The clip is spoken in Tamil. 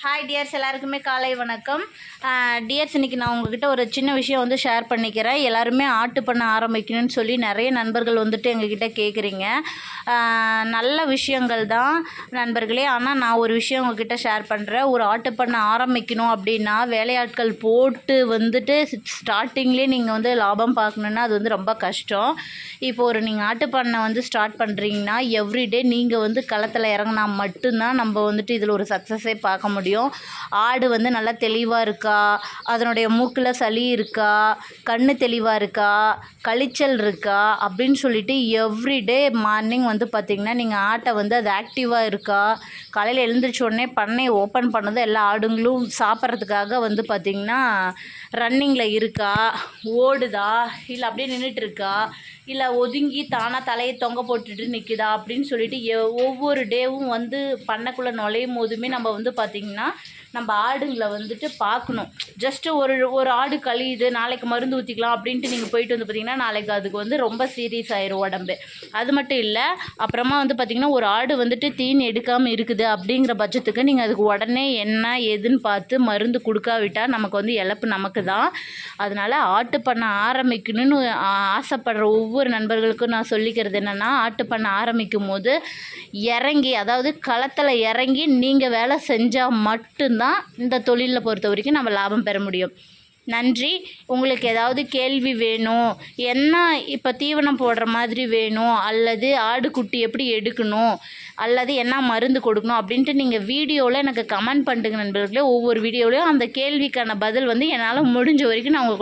ஹாய் டியர்ஸ், எல்லாருக்குமே காலை வணக்கம். டியர்ஸ், இன்றைக்கி நான் உங்ககிட்ட ஒரு சின்ன விஷயம் வந்து ஷேர் பண்ணிக்கிறேன். எல்லாருமே ஆட்டு பண்ண ஆரம்பிக்கணும்னு சொல்லி நிறைய நண்பர்கள் வந்துட்டு எங்ககிட்ட கேட்குறீங்க. நல்ல விஷயங்கள் தான் நண்பர்களே. ஆனால் நான் ஒரு விஷயம் உங்ககிட்ட ஷேர் பண்ணுறேன். ஒரு ஆட்டு பண்ண ஆரம்பிக்கணும் அப்படின்னா வேலையாட்கள் போட்டு வந்துட்டு ஸ்டார்டிங்லேயே நீங்கள் வந்து லாபம் பார்க்கணுன்னா அது வந்து ரொம்ப கஷ்டம். இப்போ நீங்கள் ஆட்டு பண்ணை வந்து ஸ்டார்ட் பண்ணுறீங்கன்னா எவ்ரிடே நீங்கள் வந்து களத்தில் இறங்கினா மட்டும்தான் நம்ம வந்துட்டு இதில் ஒரு சக்ஸஸே பார்க்க முடியும். ஆடு வந்து நல்லா தெளிவாக இருக்கா, அதனுடைய மூக்கில் சளி இருக்கா, கண்ணு தெளிவாக இருக்கா, கழிச்சல் இருக்கா அப்படின்னு சொல்லிட்டு எவ்ரிடே மார்னிங் வந்து பார்த்திங்கன்னா நீங்கள் ஆட்டை வந்து அது ஆக்டிவாக இருக்கா, காலையில் எழுந்திரிச்ச உடனே பண்ணையை ஓப்பன் பண்ணதும் எல்லா ஆடுங்களும் சாப்பிட்றதுக்காக வந்து பார்த்திங்கன்னா ரன்னிங்கில் இருக்கா, ஓடுதா, இல்லை அப்படியே நின்றுட்டு இருக்கா, இல்லை ஒதுங்கி தானாக தலையை தொங்க போட்டுட்டு நிற்குதா அப்படின்னு சொல்லிட்டு ஒவ்வொரு டேவும் வந்து பண்ணைக்குள்ளே நுழையும் போதுமே நம்ம வந்து பார்த்திங்கன்னா நம்ம ஆடுங்களை வந்துட்டு பார்க்கணும். ஜஸ்ட்டு ஒரு ஆடு கழியுது, நாளைக்கு மருந்து ஊற்றிக்கலாம் அப்படின்ட்டு நீங்கள் போயிட்டு வந்து பார்த்திங்கன்னா நாளைக்கு அதுக்கு வந்து ரொம்ப சீரியஸ் ஆயிரும் உடம்பு. அது மட்டும் இல்லை, அப்புறமா வந்து பார்த்திங்கன்னா ஒரு ஆடு வந்துட்டு தீனி எடுக்காமல் இருக்குது அப்படிங்கிற பட்சத்துக்கு நீங்கள் அதுக்கு உடனே என்ன ஏதுன்னு பார்த்து மருந்து கொடுக்காவிட்டால் நமக்கு வந்து இழப்பு நமக்கு தான். அதனால் ஆட்டு பண்ண ஆரம்பிக்கணும்னு ஆசைப்படுற ஒவ்வொரு நண்பர்களுக்கும் நான் சொல்லிக்கிறது என்னென்னா, ஆட்டு பண்ண ஆரம்பிக்கும் போது இறங்கி, அதாவது களத்தில் இறங்கி நீங்கள் வேலை செஞ்சால் மட்டும்தான் இந்த தொழிலில் பொறுத்த வரைக்கும் நம்ம லாபம் பெற முடியும். நன்றி. உங்களுக்கு ஏதாவது கேள்வி வேணும், என்ன இப்போ தீவனம் போடுற மாதிரி வேணும், அல்லது ஆடுக்குட்டி எப்படி எடுக்கணும், அல்லது என்ன மருந்து கொடுக்கணும் அப்படின்ட்டு நீங்கள் வீடியோவில் எனக்கு கமெண்ட் பண்ணுங்க நண்பர்களே. ஒவ்வொரு வீடியோவிலையும் அந்த கேள்விக்கான பதில் வந்து என்னால் முடிஞ்ச வரைக்கும் நான் உங்கள் கூட